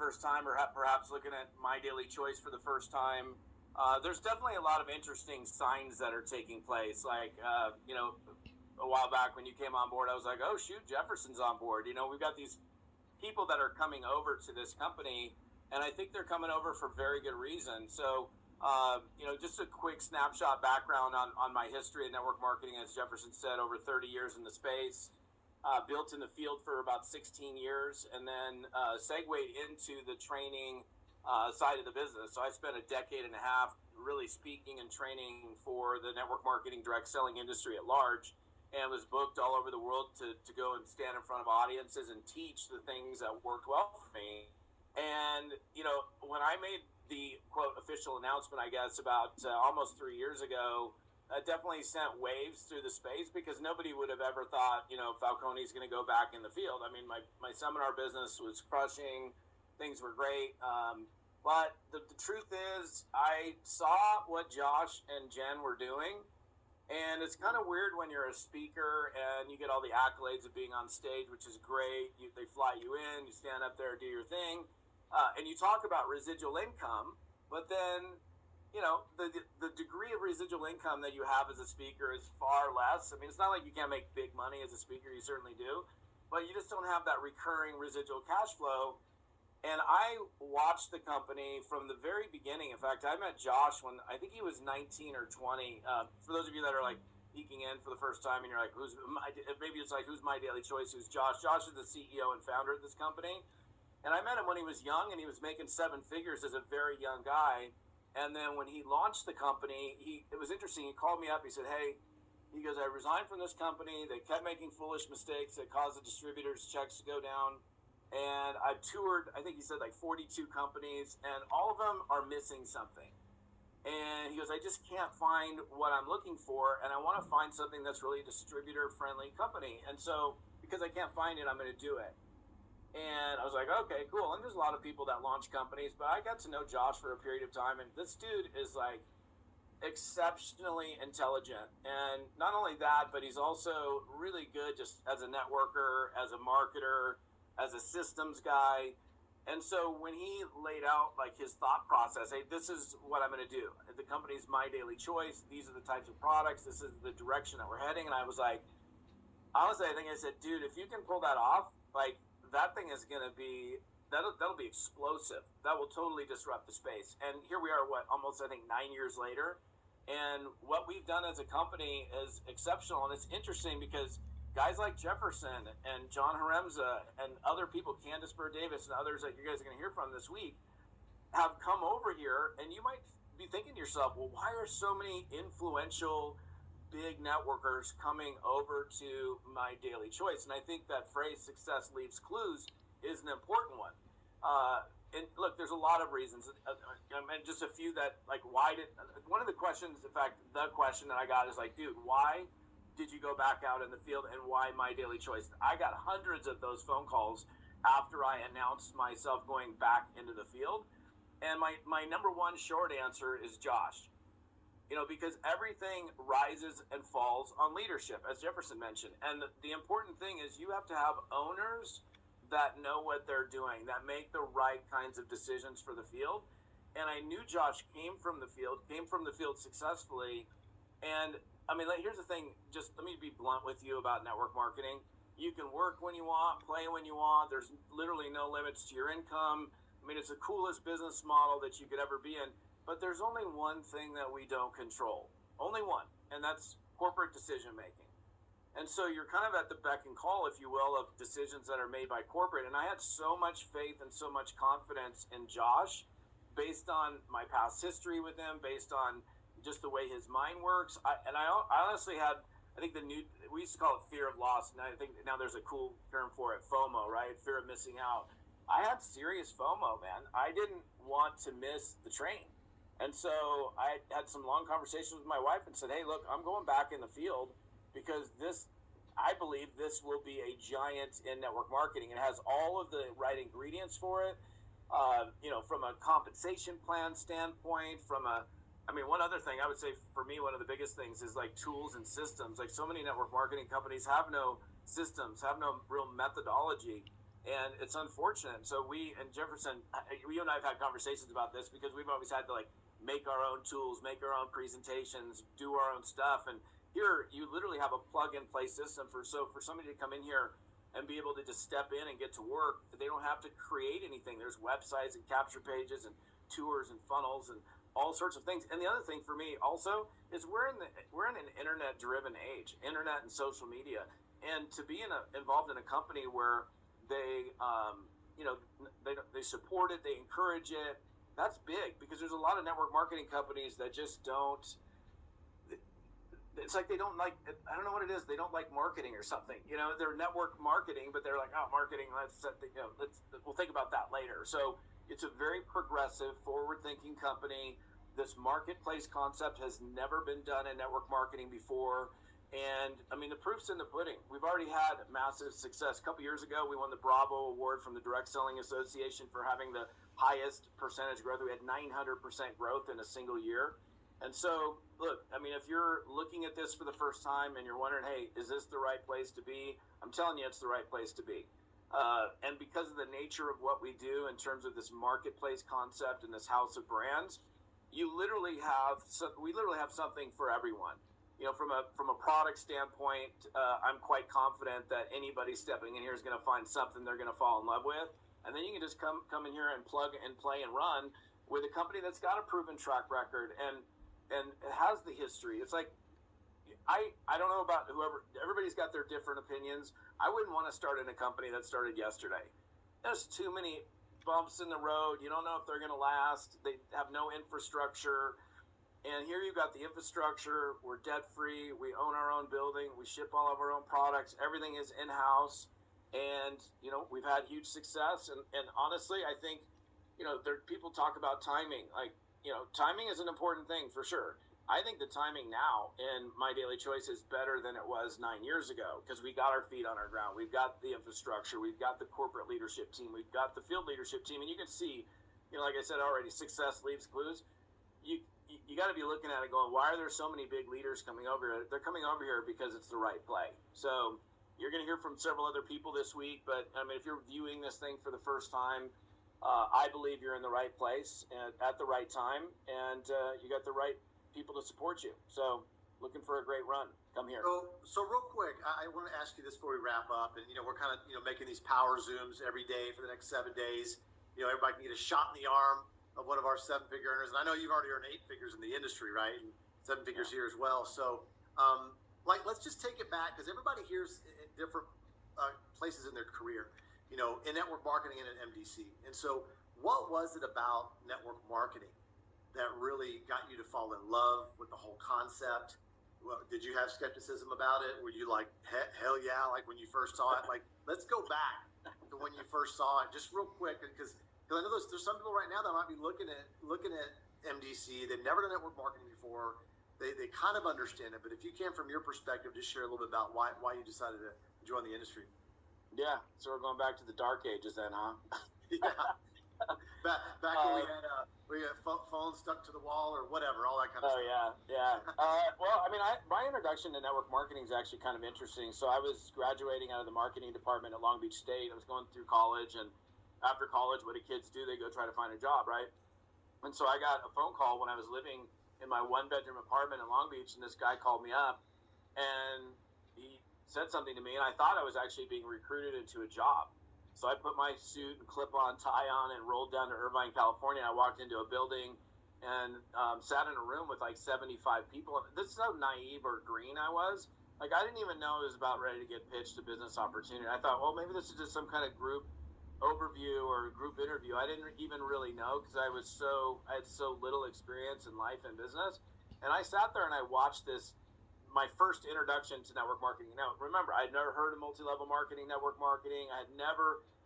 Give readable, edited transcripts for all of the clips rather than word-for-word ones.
first time, or perhaps looking at My Daily Choice for the first time, there's definitely a lot of interesting signs that are taking place. Like, a while back when you came on board, I was like, oh, shoot, Jefferson's on board. We've got these people that are coming over to this company, and I think they're coming over for very good reason. So, just a quick snapshot background on my history in network marketing. As Jefferson said, over 30 years in the space, built in the field for about 16 years, and then segued into the training side of the business. So I spent a decade and a half really speaking and training for the network marketing direct selling industry at large, and was booked all over the world to go and stand in front of audiences and teach the things that worked well for me. And, when I made the, quote, official announcement, I guess, about almost 3 years ago, definitely sent waves through the space, because nobody would have ever thought, Falcone's going to go back in the field. I mean, my seminar business was crushing. Things were great. But the truth is, I saw what Josh and Jen were doing. And it's kind of weird when you're a speaker and you get all the accolades of being on stage, which is great. They fly you in, you stand up there, do your thing. And you talk about residual income, but then, the degree of residual income that you have as a speaker is far less. I mean, it's not like you can't make big money as a speaker, you certainly do, but you just don't have that recurring residual cash flow. And I watched the company from the very beginning. In fact, I met Josh when I think he was 19 or 20. For those of you that are like peeking in for the first time and you're like, who's My Daily Choice? Who's Josh? Josh is the CEO and founder of this company. And I met him when he was young, and he was making 7 figures as a very young guy. And then when he launched the company, it was interesting. He called me up. He said, hey, he goes, I resigned from this company. They kept making foolish mistakes that caused the distributors' checks to go down. And I've toured, I think he said, like 42 companies, and all of them are missing something. And he goes, I just can't find what I'm looking for, and I want to find something that's really a distributor-friendly company. And so, because I can't find it, I'm going to do it. And I was like, okay, cool. And there's a lot of people that launch companies, but I got to know Josh for a period of time, and this dude is like exceptionally intelligent. And not only that, but he's also really good just as a networker, as a marketer, as a systems guy. And so when he laid out like his thought process, hey, this is what I'm going to do. The company's My Daily Choice. These are the types of products. This is the direction that we're heading. And I was like, honestly, I said, dude, if you can pull that off, like that thing is going to be, that'll be explosive. That will totally disrupt the space. And here we are, almost, I think 9 years later. And what we've done as a company is exceptional. And it's interesting because guys like Jefferson and John Haremza and other people, Candace Burr Davis and others that you guys are going to hear from this week, have come over here. And you might be thinking to yourself, well, why are so many influential big networkers coming over to My Daily Choice? And I think that phrase, success leaves clues, is an important one. And look, there's a lot of reasons, and just a few that, like, one of the questions, in fact, the question that I got is like, dude, why did you go back out in the field, and why My Daily Choice? I got hundreds of those phone calls after I announced myself going back into the field. And my number one short answer is Josh. Because everything rises and falls on leadership, as Jefferson mentioned. And the important thing is you have to have owners that know what they're doing, that make the right kinds of decisions for the field. And I knew Josh came from the field successfully. And I mean, here's the thing, just let me be blunt with you about network marketing. You can work when you want, play when you want. There's literally no limits to your income. I mean, it's the coolest business model that you could ever be in. But there's only one thing that we don't control. Only one. And that's corporate decision making. And so you're kind of at the beck and call, if you will, of decisions that are made by corporate. And I had so much faith and so much confidence in Josh based on my past history with him, based on just the way his mind works. I honestly had, I think we used to call it fear of loss. And I think now there's a cool term for it, FOMO, right? Fear of missing out. I had serious FOMO, man. I didn't want to miss the train. And so I had some long conversations with my wife and said, hey, look, I'm going back in the field because I believe this will be a giant in network marketing. It has all of the right ingredients for it, from a compensation plan standpoint, one other thing I would say for me, one of the biggest things is like tools and systems. Like so many network marketing companies have no systems, have no real methodology. And it's unfortunate. So we and Jefferson, you and I have had conversations about this because we've always had to like make our own tools, make our own presentations, do our own stuff. And here you literally have a plug and play system for somebody to come in here and be able to just step in and get to work. They don't have to create anything. There's websites and capture pages and tours and funnels and all sorts of things. And the other thing for me also is we're in an internet driven age, internet and social media. And to be involved in a company where they they support it, they encourage it, that's big, because there's a lot of network marketing companies that just don't, it's like they don't like, I don't know what it is, they don't like marketing or something. They're network marketing, but they're like, oh, marketing, we'll think about that later. So it's a very progressive, forward-thinking company. This marketplace concept has never been done in network marketing before. And I mean, the proof's in the pudding. We've already had massive success. A couple years ago, we won the Bravo Award from the Direct Selling Association for having the highest percentage growth. We had 900% growth in a single year. And so, look, I mean, if you're looking at this for the first time and you're wondering, hey, is this the right place to be? I'm telling you, it's the right place to be. And because of the nature of what we do in terms of this marketplace concept and this house of brands, we literally have something for everyone. From a product standpoint, I'm quite confident that anybody stepping in here is going to find something they're going to fall in love with. And then you can just come in here and plug and play and run with a company that's got a proven track record and it has the history. It's like, I don't know about whoever, everybody's got their different opinions. I wouldn't want to start in a company that started yesterday. There's too many bumps in the road. You don't know if they're going to last. They have no infrastructure. And here you've got the infrastructure. We're debt free. We own our own building. We ship all of our own products. Everything is in house. And, we've had huge success. And honestly, I think, people talk about timing. Like, timing is an important thing for sure. I think the timing now in MyDailyChoice is better than it was 9 years ago because we got our feet on our ground. We've got the infrastructure. We've got the corporate leadership team. We've got the field leadership team. And you can see, like I said already, success leaves clues. You got to be looking at it going, why are there so many big leaders coming over here? They're coming over here because it's the right play. So you're going to hear from several other people this week, but I mean, if you're viewing this thing for the first time, I believe you're in the right place and at the right time, and you got the right people to support you. So looking for a great run. Come here. So real quick, I want to ask you this before we wrap up. And, we're kind of, making these power Zooms every day for the next 7 days. Everybody can get a shot in the arm of one of our 7-figure earners. And I know you've already earned 8 figures in the industry, right? And 7 figures here as well. So, let's just take it back, because everybody hears in different places in their career, in network marketing and in MDC. And so what was it about network marketing that really got you to fall in love with the whole concept? Well, did you have skepticism about it? Were you like, hell yeah, like when you first saw it? Like, let's go back to when you first saw it, just real quick, because I know there's some people right now that might be looking at MDC. They've never done network marketing before. They kind of understand it, but if you can, from your perspective, just share a little bit about why you decided to join the industry. Yeah, so we're going back to the dark ages then, huh? Yeah. Back when we had phones stuck to the wall or whatever, all that kind of stuff. Yeah. Well, I mean, my introduction to network marketing is actually kind of interesting. So I was graduating out of the marketing department at Long Beach State. I was going through college, and after college, what do kids do? They go try to find a job, right? And so I got a phone call when I was living in my 1-bedroom apartment in Long Beach, and this guy called me up, and he said something to me, and I thought I was actually being recruited into a job. So I put my suit and clip-on tie on and rolled down to Irvine, California. I walked into a building and sat in a room with like 75 people. This is how naive or green I was. Like, I didn't even know I was about ready to get pitched a business opportunity. I thought, well, maybe this is just some kind of group overview or group interview. I didn't even really know, because I had so little experience in life and business. And I sat there and I watched this, my first introduction to network marketing. Now, remember, I'd never heard of multi-level marketing, network marketing.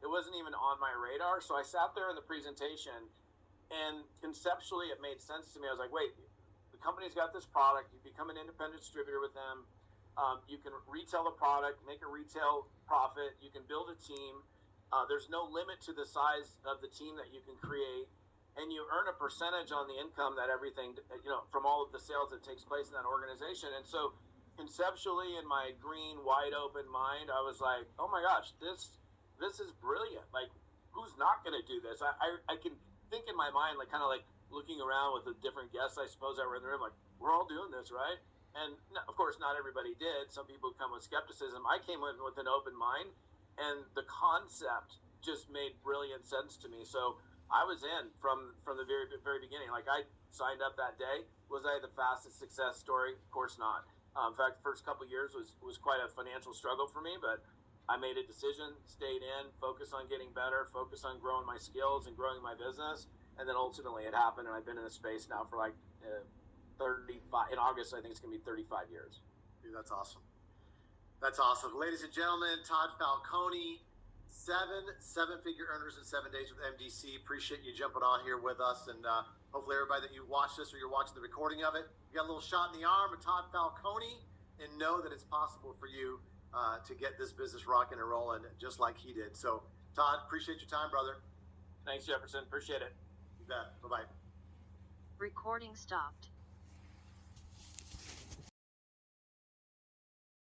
It wasn't even on my radar. So I sat there in the presentation, and conceptually it made sense to me. I was like, wait, the company's got this product. You become an independent distributor with them. You can retail the product, make a retail profit. You can build a team. There's no limit to the size of the team that you can create, and you earn a percentage on the income that everything, from all of the sales that takes place in that organization. And so conceptually, in my green, wide open mind, I was like, oh my gosh, this this is brilliant. Like, who's not going to do this? I can think in my mind, like, kind of like looking around with the different guests, I suppose, that were in the room, like, we're all doing this, right? And of course, not everybody did. Some people come with skepticism. I came in with an open mind, and the concept just made brilliant sense to me. So I was in from the very beginning. Like, I signed up that day. Was I the fastest success story? Of course not. In fact, the first couple of years was quite a financial struggle for me, but I made a decision, stayed in, focused on getting better, focused on growing my skills and growing my business, and then ultimately it happened. And I've been in the space now for like 35. In August, I think it's going to be 35 years. Dude, that's awesome. That's awesome. Ladies and gentlemen, Todd Falcone, seven-figure earners in 7 days with MDC. Appreciate you jumping on here with us. And hopefully everybody that you watch this or you're watching the recording of it, you got a little shot in the arm of Todd Falcone, and know that it's possible for you to get this business rocking and rolling just like he did. So, Todd, appreciate your time, brother. Thanks, Jefferson. Appreciate it. You bet. Bye-bye. Recording stopped.